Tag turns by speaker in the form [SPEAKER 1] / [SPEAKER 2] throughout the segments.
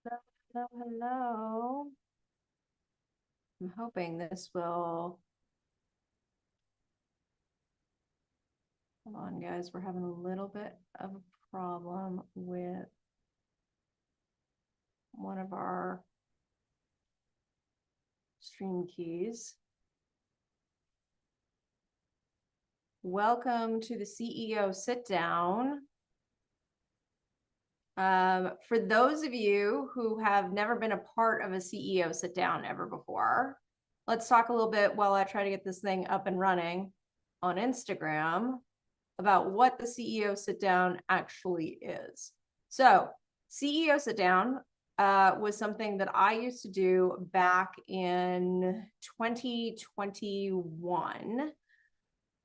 [SPEAKER 1] Hello, hello. I'm hoping this will. Hold on, guys. We're having a little bit of a problem with one of our stream keys. Welcome to the CEO Sit Down. For those of you who have never been a part of a CEO Sit Down ever before, let's talk a little bit while I try to get this thing up and running on Instagram about what the CEO Sit Down actually is. So CEO Sit Down was something that I used to do back in 2021.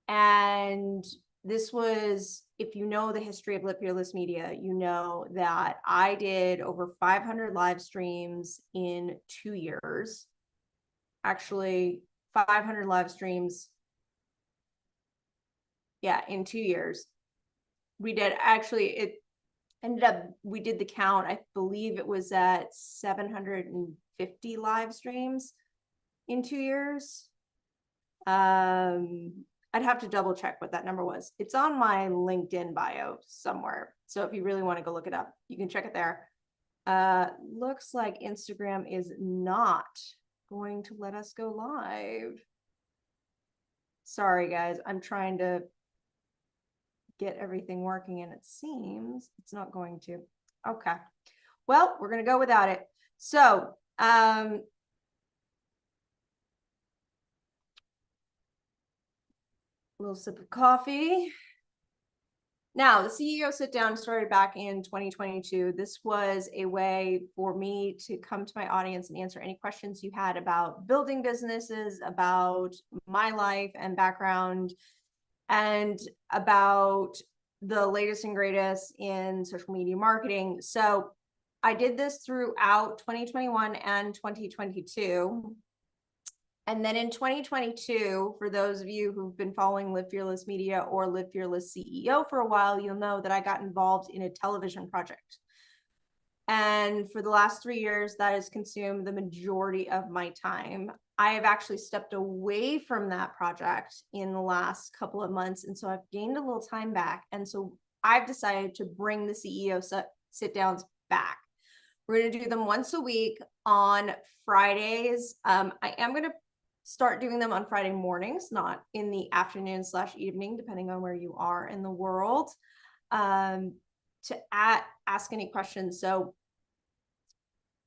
[SPEAKER 1] And this was, if you know the history of Live Fearless Media, you know that I did over 500 live streams in 2 years. Actually, 500 live streams. Yeah, in 2 years. We did actually, it ended up, we did the count. I believe it was at 750 live streams in 2 years. I'd have to double check what that number was. It's on my LinkedIn bio somewhere. So if you really want to go look it up, you can check it there. Looks like Instagram is not going to let us go live. Sorry, guys. I'm trying to get everything working and it seems it's not going to. Okay. Well, we're going to go without it. So, little sip of coffee. Now, the CEO Sit Down started back in 2022. This was a way for me to come to my audience and answer any questions you had about building businesses, about my life and background, and about the latest and greatest in social media marketing. So I did this throughout 2021 and 2022. And then in 2022, for those of you who've been following Live Fearless Media or Live Fearless CEO for a while, you'll know that I got involved in a television project. And for the last 3 years, that has consumed the majority of my time. I have actually stepped away from that project in the last couple of months. And so I've gained a little time back. And so I've decided to bring the CEO sit downs back. We're going to do them once a week on Fridays. I am going to start doing them on Friday mornings, not in the afternoon/evening, depending on where you are in the world, to ask any questions. So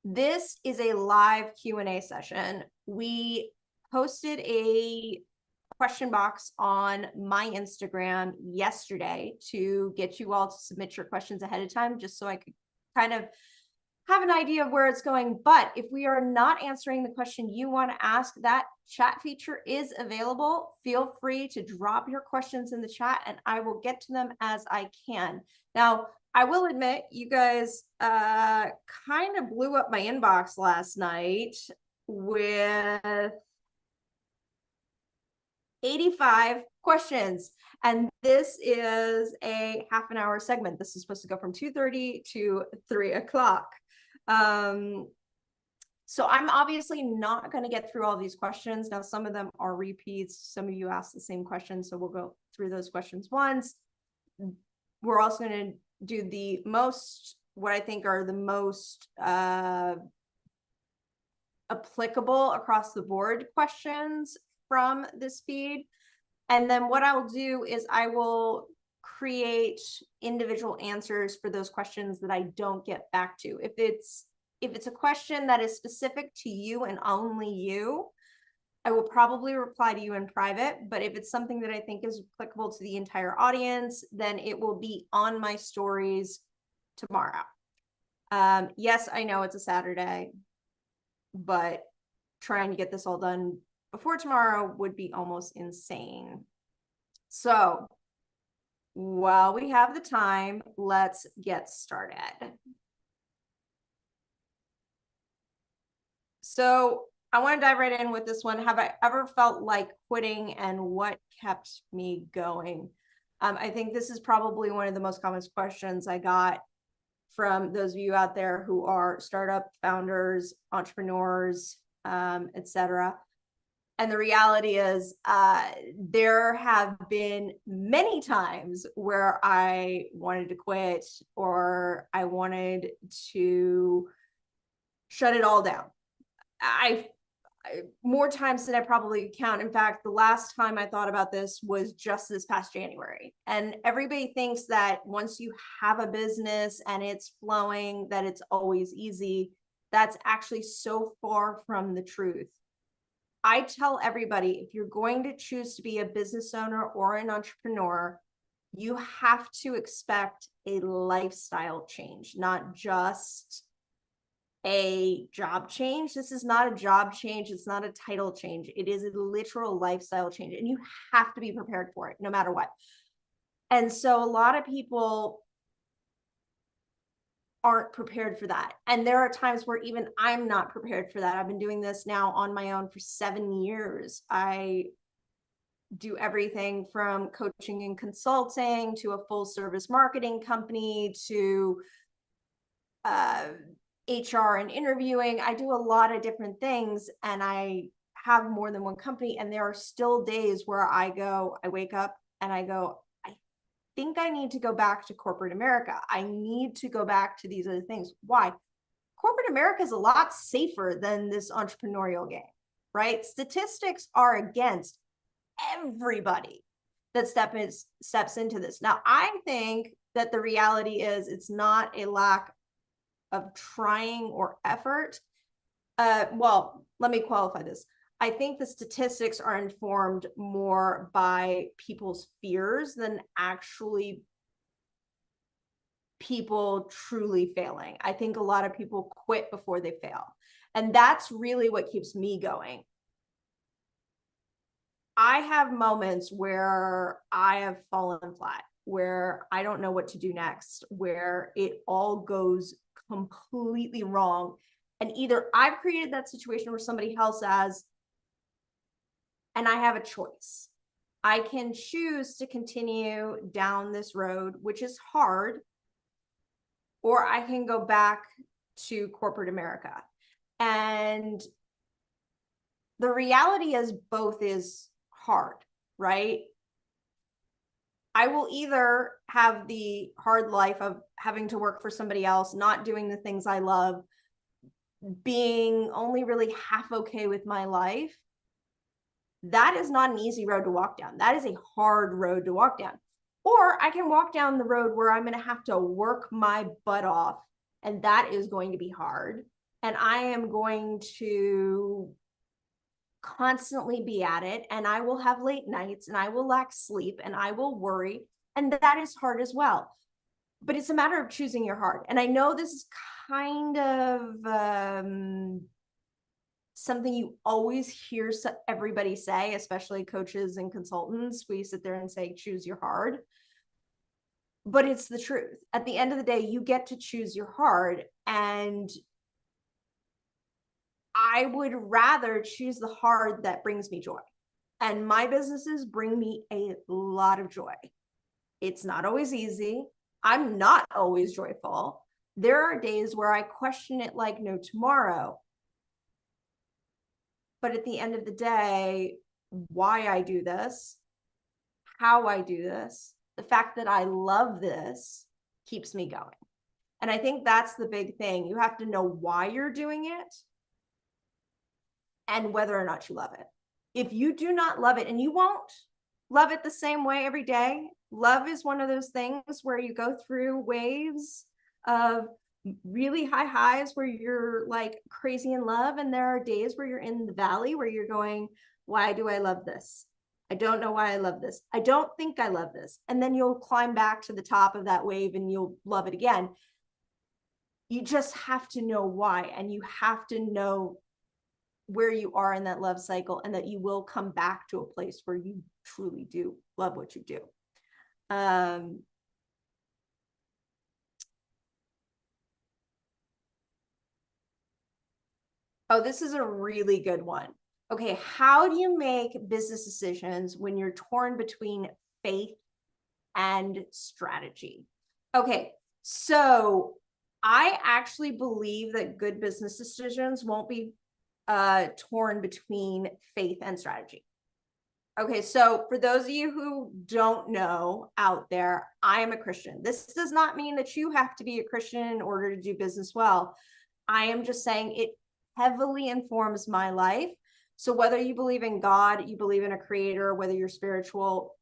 [SPEAKER 1] this is a live Q&A session. We posted a question box on my Instagram yesterday to get you all to submit your questions ahead of time, just so I could kind of have an idea of where it's going. But if we are not answering the question you want to ask, that chat feature is available. Feel free to drop your questions in the chat and I will get to them as I can. Now, I will admit, you guys kind of blew up my inbox last night with 85 questions. And this is a half an hour segment. This is supposed to go from 2:30 to 3 o'clock. So I'm obviously not going to get through all these questions. Now, some of them are repeats. Some of you asked the same questions, so we'll go through those questions once. We're also going to do the most, what I think are the most applicable across the board questions from this feed. And then what I'll do is I will create individual answers for those questions that I don't get back to. If it's a question that is specific to you and only you, I will probably reply to you in private. But if it's something that I think is applicable to the entire audience, then it will be on my stories tomorrow. Yes, I know it's a Saturday, but trying to get this all done before tomorrow would be almost insane. So while we have the time, let's get started. So I want to dive right in with this one. Have I ever felt like quitting and what kept me going? I think this is probably one of the most common questions I got from those of you out there who are startup founders, entrepreneurs, etc. And the reality is, there have been many times where I wanted to quit or I wanted to shut it all down. I more times than I probably count. In fact, the last time I thought about this was just this past January. And everybody thinks that once you have a business and it's flowing, that it's always easy. That's actually so far from the truth. I tell everybody, if you're going to choose to be a business owner or an entrepreneur, you have to expect a lifestyle change, not just a job change. This is not a job change. It's not a title change. It is a literal lifestyle change, and you have to be prepared for it no matter what. And so a lot of people aren't prepared for that. And there are times where even I'm not prepared for that. I've been doing this now on my own for 7 years. I do everything from coaching and consulting to a full service marketing company to HR and interviewing. I do a lot of different things, and I have more than one company. And there are still days where I wake up and I go, I think I need to go back to corporate America. I need to go back to these other things. Why? Corporate America is a lot safer than this entrepreneurial game, right? Statistics are against everybody that steps into this. Now, I think that the reality is it's not a lack of trying or effort. Well, let me qualify this. I think the statistics are informed more by people's fears than actually people truly failing. I think a lot of people quit before they fail. And that's really what keeps me going. I have moments where I have fallen flat, where I don't know what to do next, where it all goes completely wrong. And either I've created that situation where somebody else has, and I have a choice. I can choose to continue down this road, which is hard, or I can go back to corporate America. And the reality is both is hard, right? I will either have the hard life of having to work for somebody else, not doing the things I love, being only really half okay with my life. That is not an easy road to walk down. That is a hard road to walk down. Or I can walk down the road where I'm going to have to work my butt off, and that is going to be hard. And I am going to constantly be at it, and I will have late nights, and I will lack sleep, and I will worry, and that is hard as well. But it's a matter of choosing your heart. And I know this is kind of something you always hear everybody say, especially coaches and consultants. We sit there and say, choose your heart. But it's the truth. At the end of the day, you get to choose your heart. And I would rather choose the heart that brings me joy. And my businesses bring me a lot of joy. It's not always easy. I'm not always joyful. There are days where I question it like no tomorrow. But at the end of the day, why I do this, how I do this, the fact that I love this keeps me going. And I think that's the big thing. You have to know why you're doing it and whether or not you love it. If you do not love it, and you won't love it the same way every day, love is one of those things where you go through waves of really high highs where you're like crazy in love. And there are days where you're in the valley where you're going, why do I love this? I don't know why I love this. I don't think I love this. And then you'll climb back to the top of that wave and you'll love it again. You just have to know why, and you have to know where you are in that love cycle, and that you will come back to a place where you truly do love what you do. Oh, this is a really good one. Okay, how do you make business decisions when you're torn between faith and strategy? Okay, so I actually believe that good business decisions won't be torn between faith and strategy. Okay, so for those of you who don't know out there, I am a Christian. This does not mean that you have to be a Christian in order to do business well. I am just saying it heavily informs my life. So whether you believe in God, you believe in a creator, whether you're spiritual,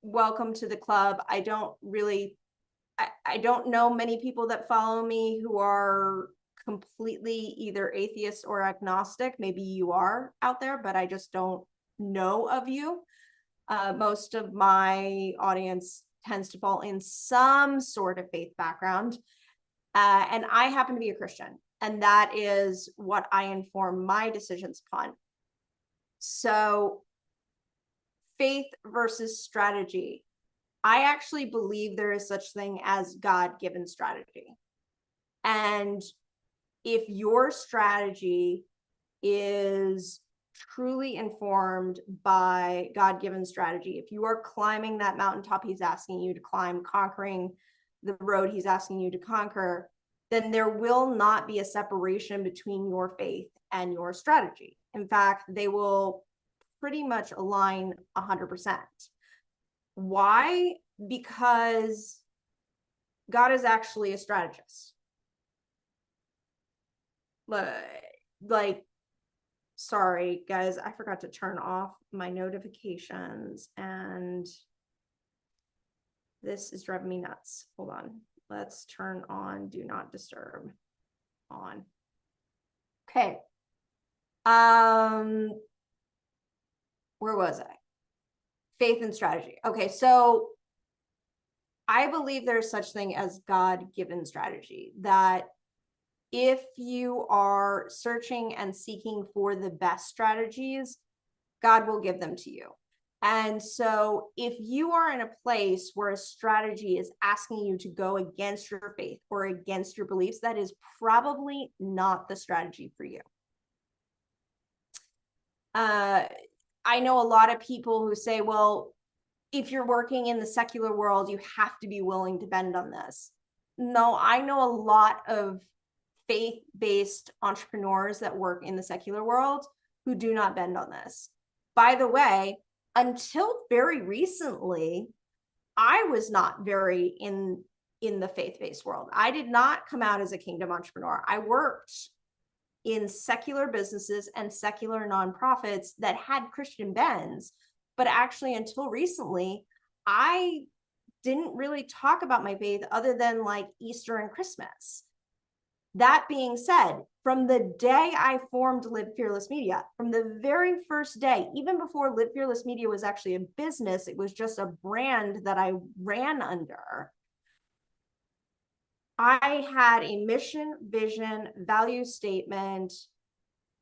[SPEAKER 1] welcome to the club. I don't know many people that follow me who are completely either atheist or agnostic. Maybe you are out there, but I just don't know of you. Most of my audience tends to fall in some sort of faith background. And I happen to be a Christian, and that is what I inform my decisions upon. So faith versus strategy. I actually believe there is such thing as God-given strategy. And if your strategy is truly informed by God-given strategy, if you are climbing that mountaintop he's asking you to climb, conquering the road he's asking you to conquer, then there will not be a separation between your faith and your strategy. In fact, they will pretty much align 100%. Why? Because God is actually a strategist. Like, sorry, guys, I forgot to turn off my notifications, and this is driving me nuts. Hold on. Let's turn on Do Not Disturb on. Okay. Where was I? Faith and strategy. Okay, so I believe there's such thing as God-given strategy, that if you are searching and seeking for the best strategies, God will give them to you. And so if you are in a place where a strategy is asking you to go against your faith or against your beliefs, that is probably not the strategy for you. I know a lot of people who say, well, if you're working in the secular world, you have to be willing to bend on this. No, I know a lot of faith-based entrepreneurs that work in the secular world who do not bend on this. By the way, until very recently, I was not very in the faith-based world. I did not come out as a kingdom entrepreneur. I worked in secular businesses and secular nonprofits that had Christian bends, but actually until recently, I didn't really talk about my faith other than like Easter and Christmas. That being said, from the day I formed Live Fearless Media, from the very first day, even before Live Fearless Media was actually a business, it was just a brand that I ran under. I had a mission, vision, value statement,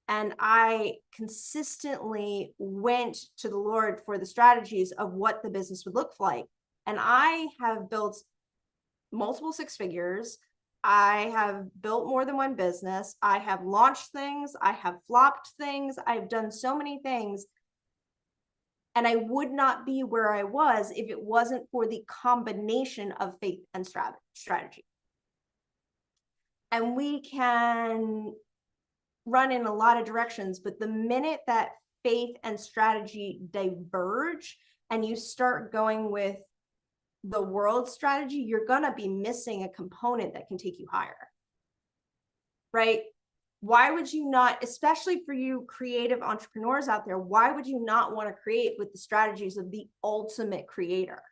[SPEAKER 1] and I consistently went to the Lord for the strategies of what the business would look like. And I have built multiple six figures. I have built more than one business. I have launched things. I have flopped things. I've done so many things. And I would not be where I was if it wasn't for the combination of faith and strategy. And we can run in a lot of directions, but the minute that faith and strategy diverge and you start going with the world strategy, you're going to be missing a component that can take you higher, right? Why would you not, especially for you creative entrepreneurs out there, why would you not want to create with the strategies of the ultimate creator,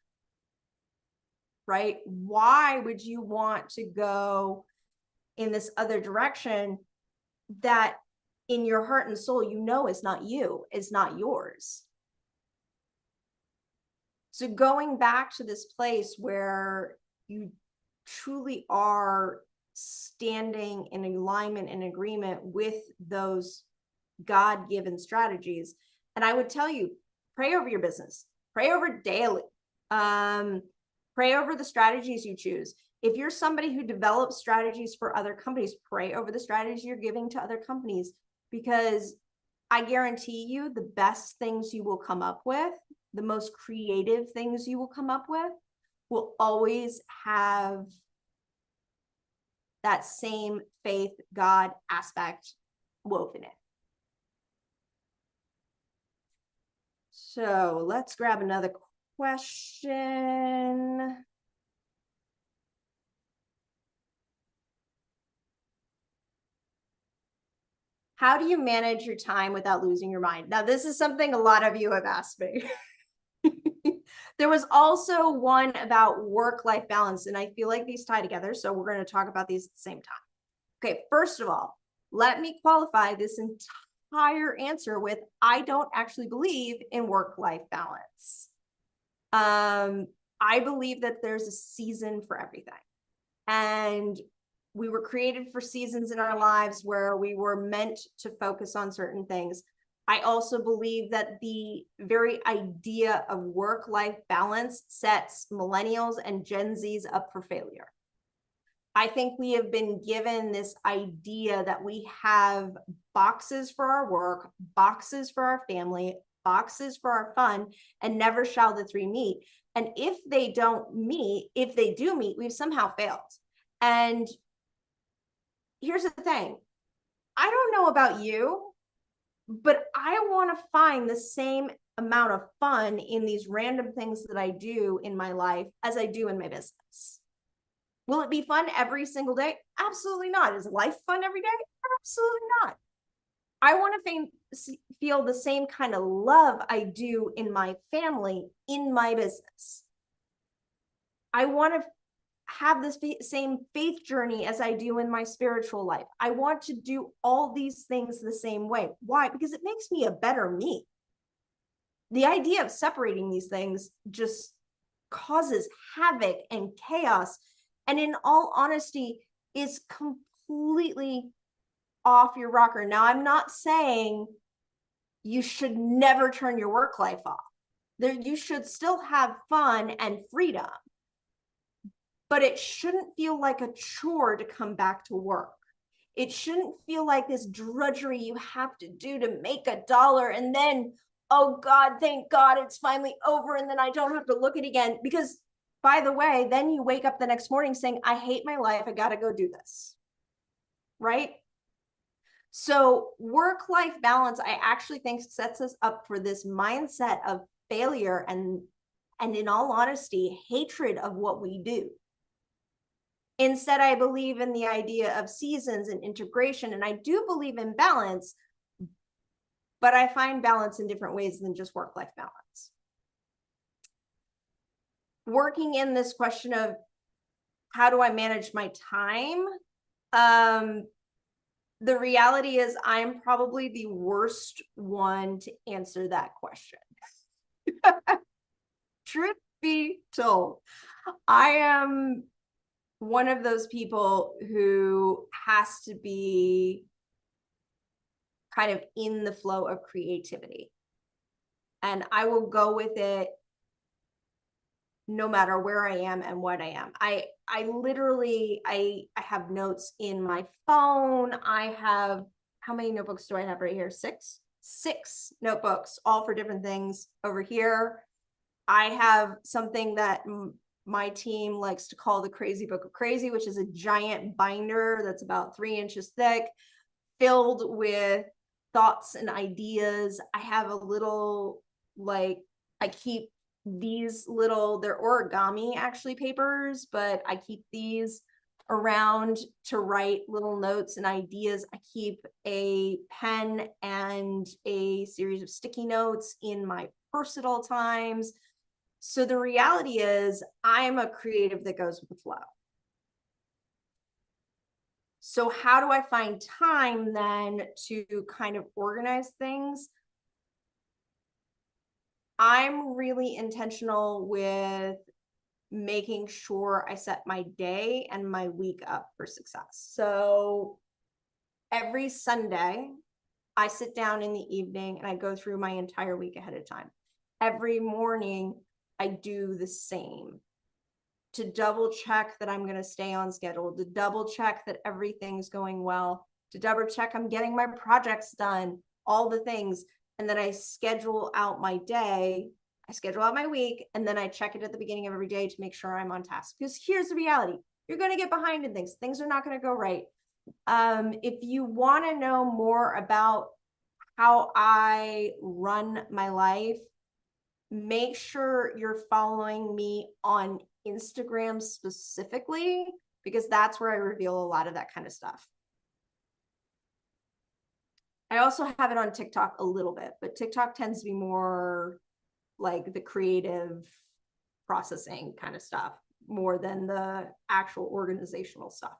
[SPEAKER 1] right? Why would you want to go in this other direction that in your heart and soul, you know, is not you, is not yours? So going back to this place where you truly are standing in alignment and agreement with those God-given strategies. And I would tell you, pray over your business, pray over it daily, pray over the strategies you choose. If you're somebody who develops strategies for other companies, pray over the strategies you're giving to other companies, because I guarantee you the best things you will come up with, the most creative things you will come up with, will always have that same faith, God aspect woven in. So let's grab another question. How do you manage your time without losing your mind? Now, this is something a lot of you have asked me. There was also one about work-life balance, and I feel like these tie together, so we're going to talk about these at the same time. Okay, first of all, let me qualify this entire answer with, I don't actually believe in work-life balance. I believe that there's a season for everything. And we were created for seasons in our lives where we were meant to focus on certain things. I also believe that the very idea of work-life balance sets millennials and Gen Zs up for failure. I think we have been given this idea that we have boxes for our work, boxes for our family, boxes for our fun, and never shall the three meet. And if they do meet, we've somehow failed. And here's the thing. I don't know about you, but I want to find the same amount of fun in these random things that I do in my life as I do in my business. Will it be fun every single day? Absolutely not. Is life fun every day? Absolutely not. I want to feel the same kind of love I do in my family, in my business. I want to have this same faith journey as I do in my spiritual life. I want to do all these things the same way. Why? Because it makes me a better me. The idea of separating these things just causes havoc and chaos. And in all honesty, is completely off your rocker. Now, I'm not saying you should never turn your work life off. You should still have fun and freedom, but it shouldn't feel like a chore to come back to work. It shouldn't feel like this drudgery you have to do to make $1 and then, oh God, thank God it's finally over and then I don't have to look at it again. Because by the way, then you wake up the next morning saying, I hate my life, I gotta go do this, right? So work-life balance, I actually think sets us up for this mindset of failure and in all honesty, hatred of what we do. Instead, I believe in the idea of seasons and integration, and I do believe in balance, but I find balance in different ways than just work-life balance. Working in this question of how do I manage my time? The reality is I'm probably the worst one to answer that question. Truth be told, I am one of those people who has to be kind of in the flow of creativity. And I will go with it no matter where I am and what I am. I literally have notes in my phone. I have, how many notebooks do I have right here? Six notebooks, all for different things over here. I have something that my team likes to call the Crazy Book of Crazy, which is a giant binder that's about 3 inches thick, filled with thoughts and ideas. I have a little, I keep these little, they're origami actually papers, but I keep these around to write little notes and ideas. I keep a pen and a series of sticky notes in my personal times. So the reality is I'm a creative that goes with the flow. So how do I find time then to kind of organize things? I'm really intentional with making sure I set my day and my week up for success. So every Sunday, I sit down in the evening and I go through my entire week ahead of time. Every morning, I do the same to double check that I'm going to stay on schedule, to double check that everything's going well, to double check I'm getting my projects done, all the things. And then I schedule out my day, I schedule out my week, and then I check it at the beginning of every day to make sure I'm on task. Because here's the reality. you're going to get behind in things. Things are not going to go right. If you want to know more about how I run my life, make sure you're following me on Instagram specifically, because that's where I reveal a lot of that kind of stuff. I also have it on TikTok a little bit, but TikTok tends to be more like the creative processing kind of stuff, more than the actual organizational stuff.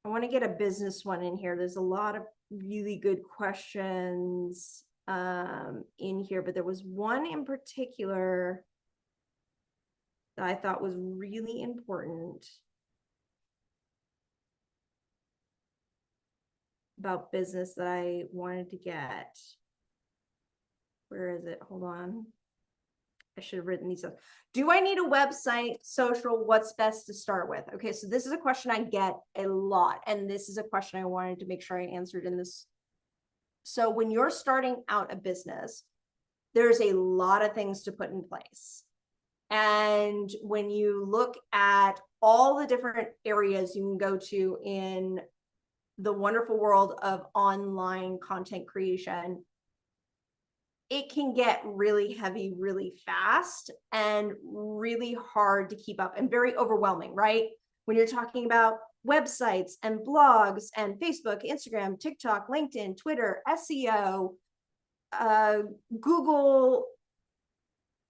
[SPEAKER 1] I want to get a business one in here. There's a lot of really good questions in here, but there was one in particular that I thought was really important about business that I wanted to get. Where is it? Hold on. I should have written these up. Do I need a website, social? What's best to start with? Okay, so this is a question I get a lot, and this is a question I wanted to make sure I answered in this. So when you're starting out a business, there's a lot of things to put in place. And when you look at all the different areas you can go to in the wonderful world of online content creation, it can get really heavy really fast and really hard to keep up and very overwhelming, right? When you're talking about websites and blogs and Facebook, Instagram, TikTok, LinkedIn, Twitter, SEO, Google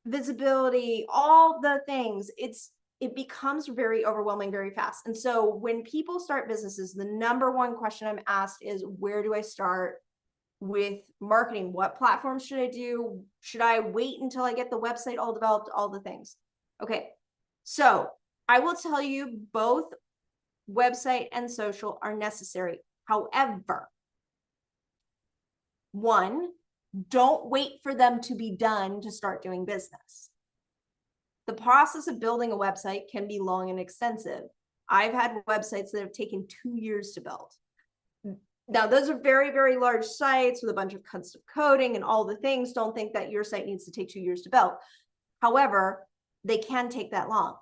[SPEAKER 1] visibility, all the things, it becomes very overwhelming very fast. And so when people start businesses, the number one question I'm asked is, where do I start with marketing? What platforms should I do? Should I wait until I get the website all developed? All the things. Okay, so I will tell you, both website and social are necessary. However, one, don't wait for them to be done to start doing business. The process of building a website can be long and extensive. I've had websites that have taken 2 years to build. Now, those are very, very large sites with a bunch of custom coding and all the things. Don't think that your site needs to take 2 years to build. However, they can take that long.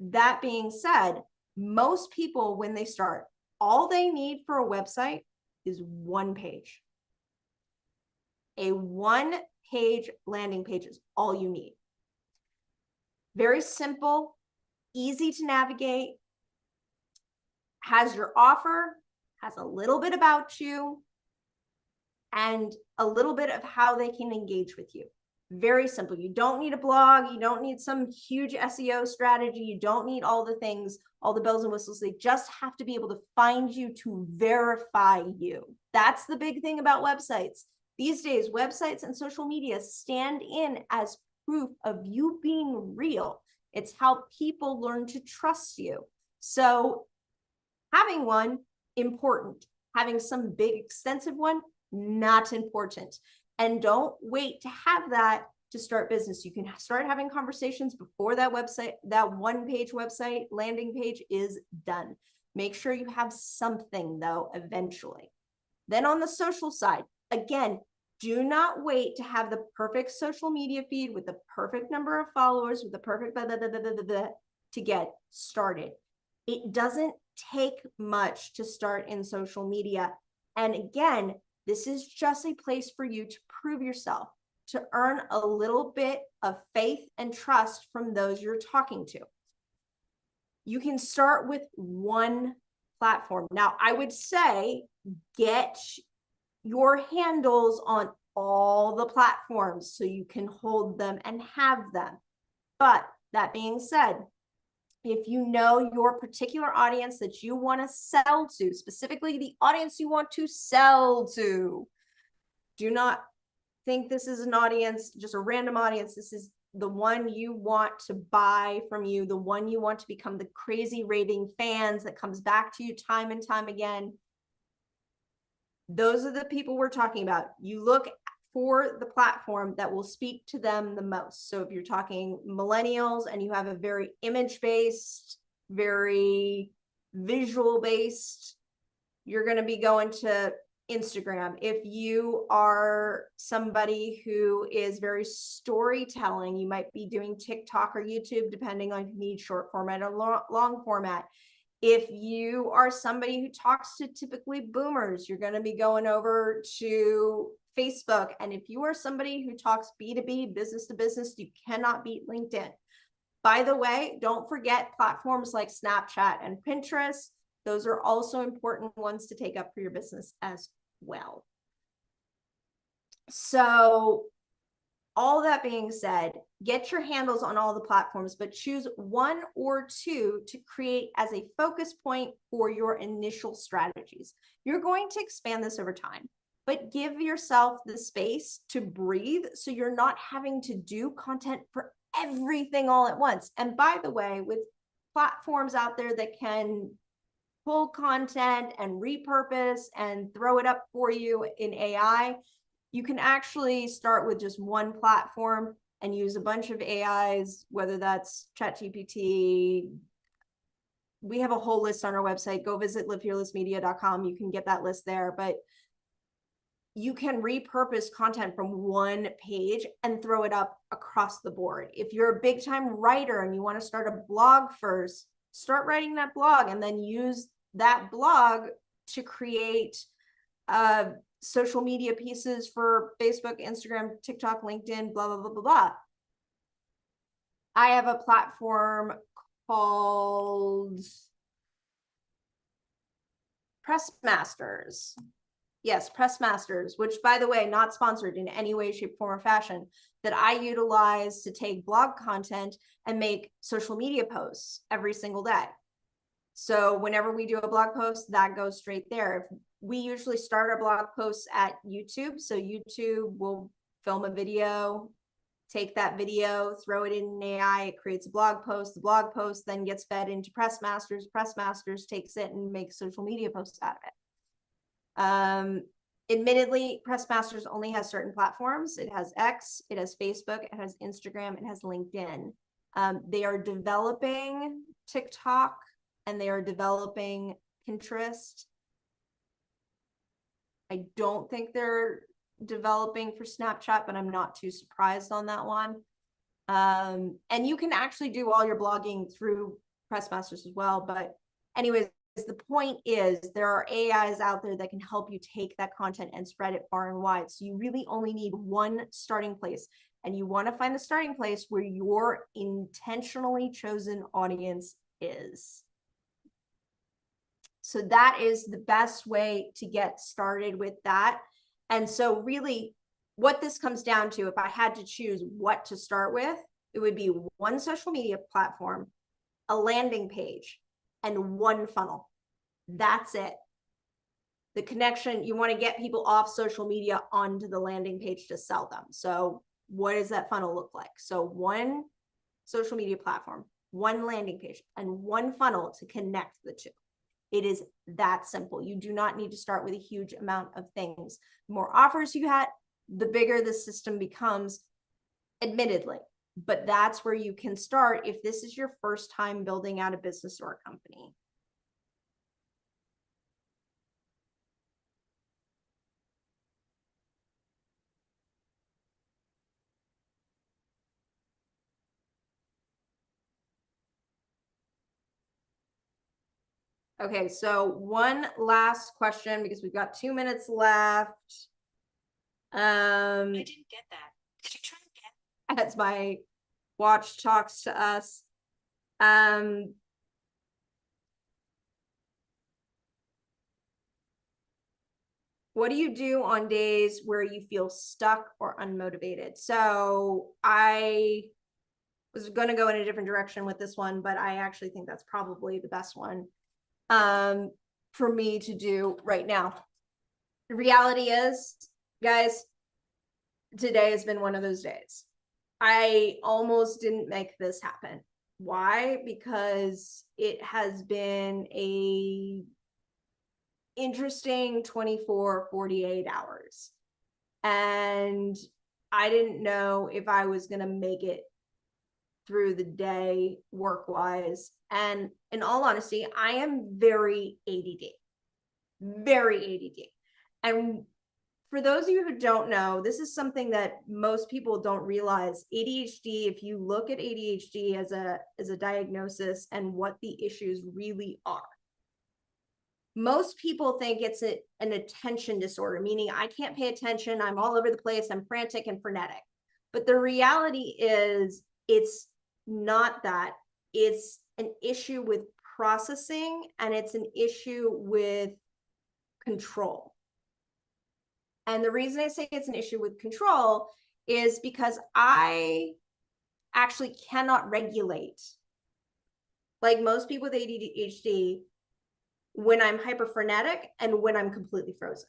[SPEAKER 1] That being said, most people, when they start, all they need for a website is one page. A one-page landing page is all you need. Very simple, easy to navigate, has your offer, has a little bit about you, and a little bit of how they can engage with you. Very simple. You don't need a blog. You don't need some huge SEO strategy. You don't need all the things, all the bells and whistles. They just have to be able to find you to verify you. That's the big thing about websites. These days, websites and social media stand in as proof of you being real. It's how people learn to trust you. So having one, important. Having some big, extensive one, not important. And don't wait to have that to start business. You can start having conversations before that website, that one-page website landing page is done. Make sure you have something, though, eventually. Then on the social side, again, do not wait to have the perfect social media feed with the perfect number of followers, with the perfect blah, blah, blah, blah, blah, blah, to get started. It doesn't take much to start in social media. And again, this is just a place for you to prove yourself, to earn a little bit of faith and trust from those you're talking to. You can start with one platform. Now, I would say get your handles on all the platforms so you can hold them and have them. But that being said, if you know your particular audience that you want to sell to, specifically the audience you want to sell to, do not think this is an audience, just a random audience. This is the one you want to buy from you, the one you want to become the crazy raving fans that comes back to you time and time again. Those are the people we're talking about. You look for the platform that will speak to them the most. So if you're talking millennials and you have a very image-based, very visual-based, you're going to be going to Instagram. If you are somebody who is very storytelling, you might be doing TikTok or YouTube, depending on if you need short format or long format. If you are somebody who talks to typically boomers, you're going to be going over to Facebook. And if you are somebody who talks B2B, business to business, you cannot beat LinkedIn. By the way, don't forget platforms like Snapchat and Pinterest. Those are also important ones to take up for your business as well. So all that being said, get your handles on all the platforms, but choose one or two to create as a focus point for your initial strategies. You're going to expand this over time, but give yourself the space to breathe so you're not having to do content for everything all at once. And by the way, with platforms out there that can pull content and repurpose and throw it up for you in AI, you can actually start with just one platform and use a bunch of AIs, whether that's ChatGPT. We have a whole list on our website. Go visit livefearlessmedia.com. You can get that list there, but you can repurpose content from one page and throw it up across the board. If you're a big time writer and you want to start a blog first, start writing that blog and then use that blog to create social media pieces for Facebook, Instagram, TikTok, LinkedIn, blah, blah, blah, blah, blah. I have a platform called Pressmasters. Yes, Pressmasters, which, by the way, not sponsored in any way, shape, form, or fashion, that I utilize to take blog content and make social media posts every single day. So whenever we do a blog post, that goes straight there. We usually start our blog posts at YouTube. So YouTube will film a video, take that video, throw it in AI, it creates a blog post. The blog post then gets fed into Pressmasters. Pressmasters takes it and makes social media posts out of it. Admittedly, Pressmasters only has certain platforms. It has X, it has Facebook, it has Instagram, it has LinkedIn. They are developing TikTok and they are developing Pinterest. I don't think they're developing for Snapchat, but I'm not too surprised on that one. And you can actually do all your blogging through Pressmasters as well. But anyways, the point is there are AIs out there that can help you take that content and spread it far and wide. So you really only need one starting place. And you want to find the starting place where your intentionally chosen audience is. So that is the best way to get started with that. And so really what this comes down to, if I had to choose what to start with, it would be one social media platform, a landing page, and one funnel. That's it. The connection, you want to get people off social media onto the landing page to sell them. So what does that funnel look like? So one social media platform, one landing page, and one funnel to connect the two. It is that simple. You do not need to start with a huge amount of things. The more offers you get, the bigger the system becomes, admittedly. But that's where you can start if this is your first time building out a business or a company. Okay, so one last question because we've got 2 minutes left. I didn't get that. Could you try again? As my watch talks to us. What do you do on days where you feel stuck or unmotivated? So I was going to go in a different direction with this one, but I actually think that's probably the best one for me to do right now. The reality is, guys, today has been one of those days. I almost didn't make this happen. Why? Because it has been a interesting 24, 48 hours. And I didn't know if I was going to make it through the day work-wise. And in all honesty, I am very ADD, very ADD. And for those of you who don't know, this is something that most people don't realize. ADHD, if you look at ADHD as a diagnosis and what the issues really are, most people think it's an attention disorder, meaning I can't pay attention, I'm all over the place, I'm frantic and frenetic. But the reality is it's not that. It's an issue with processing, and it's an issue with control. And the reason I say it's an issue with control is because I actually cannot regulate, like most people with ADHD, when I'm hyperfrenetic and when I'm completely frozen,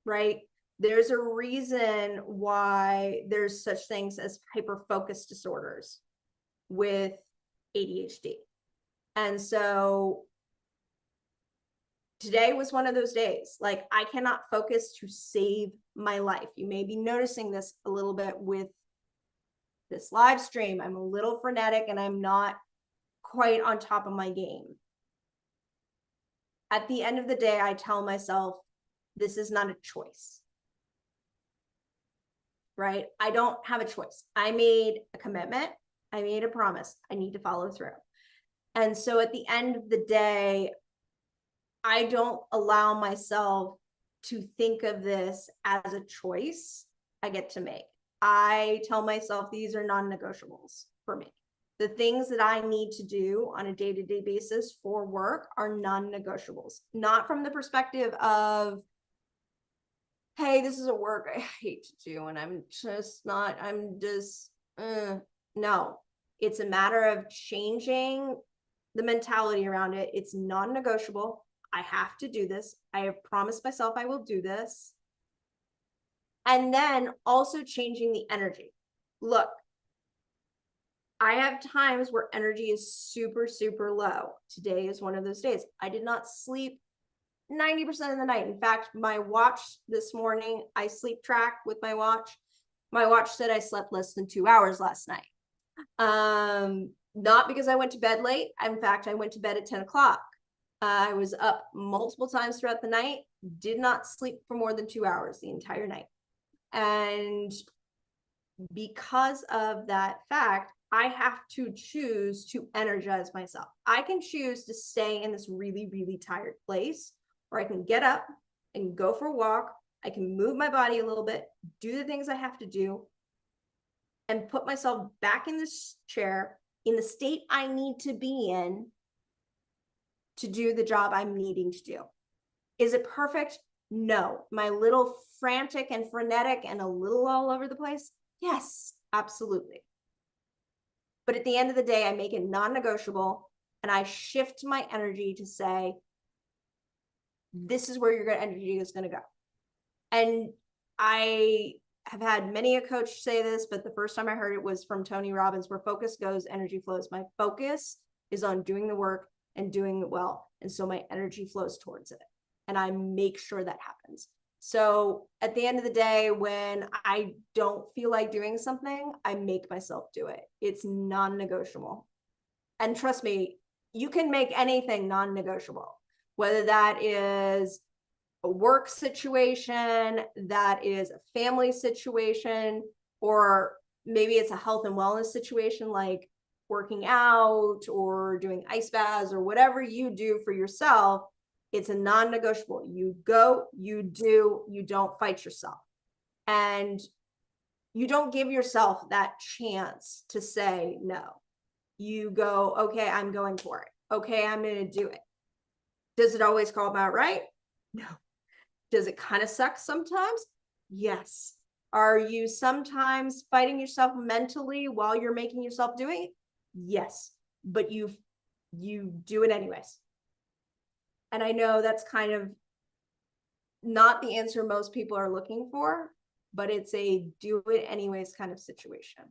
[SPEAKER 1] right? There's a reason why there's such things as hyperfocus disorders with ADHD. And so today was one of those days. Like, I cannot focus to save my life. You may be noticing this a little bit with this live stream. I'm a little frenetic and I'm not quite on top of my game. At the end of the day, I tell myself, this is not a choice, right? I don't have a choice. I made a commitment. I made a promise. I need to follow through. And so at the end of the day, I don't allow myself to think of this as a choice I get to make. I tell myself these are non-negotiables for me. The things that I need to do on a day-to-day basis for work are non-negotiables, not from the perspective of, hey, this is a work I hate to do and no, it's a matter of changing the mentality around it. It's non-negotiable. I have to do this. I have promised myself I will do this. And then also changing the energy. Look, I have times where energy is super, super low. Today is one of those days. I did not sleep 90% of the night. In fact, my watch this morning, I sleep track with my watch. My watch said I slept less than 2 hours last night. Not because I went to bed late. In fact, I went to bed at 10 o'clock. I was up multiple times throughout the night, did not sleep for more than 2 hours the entire night. And because of that fact, I have to choose to energize myself. I can choose to stay in this really, really tired place, or I can get up and go for a walk. I can move my body a little bit, do the things I have to do, and put myself back in this chair in the state I need to be in to do the job I'm needing to do. Is it perfect? No. Am I a little frantic and frenetic and a little all over the place? Yes, absolutely. But at the end of the day, I make it non-negotiable and I shift my energy to say, this is where your energy is going to go. And I have had many a coach say this, but the first time I heard it was from Tony Robbins, where focus goes, energy flows. My focus is on doing the work and doing it well. And so my energy flows towards it. And I make sure that happens. So at the end of the day, when I don't feel like doing something, I make myself do it. It's non-negotiable. And trust me, you can make anything non-negotiable, whether that is a work situation, that is a family situation, or maybe it's a health and wellness situation like working out or doing ice baths or whatever you do for yourself. It's a non-negotiable. You go, you do, you don't fight yourself. And you don't give yourself that chance to say no. You go, okay, I'm going for it. Okay, I'm going to do it. Does it always call out right? No. Does it kind of suck sometimes? Yes. Are you sometimes fighting yourself mentally while you're making yourself do it? Yes. But you do it anyways. And I know that's kind of not the answer most people are looking for, but it's a do it anyways kind of situation.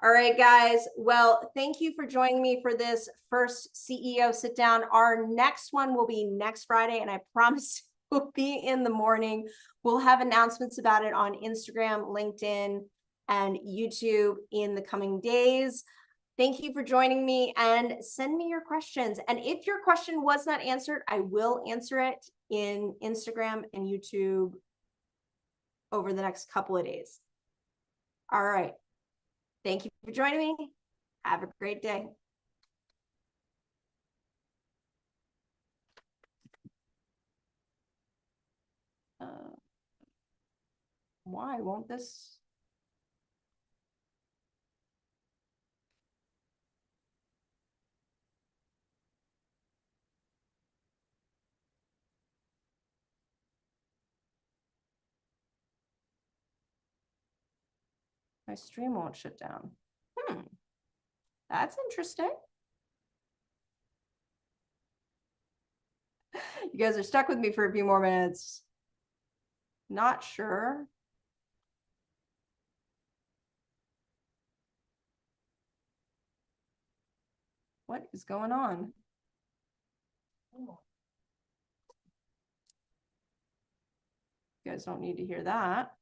[SPEAKER 1] All right, guys. Well, thank you for joining me for this first CEO sit down. Our next one will be next Friday, and I promise it will be in the morning. We'll have announcements about it on Instagram, LinkedIn, and YouTube in the coming days. Thank you for joining me, and send me your questions. And if your question was not answered, I will answer it in Instagram and YouTube over the next couple of days. All right. Thank you for joining me. Have a great day. Why won't this? My stream won't shut down. That's interesting. You guys are stuck with me for a few more minutes. Not sure. What is going on? You guys don't need to hear that.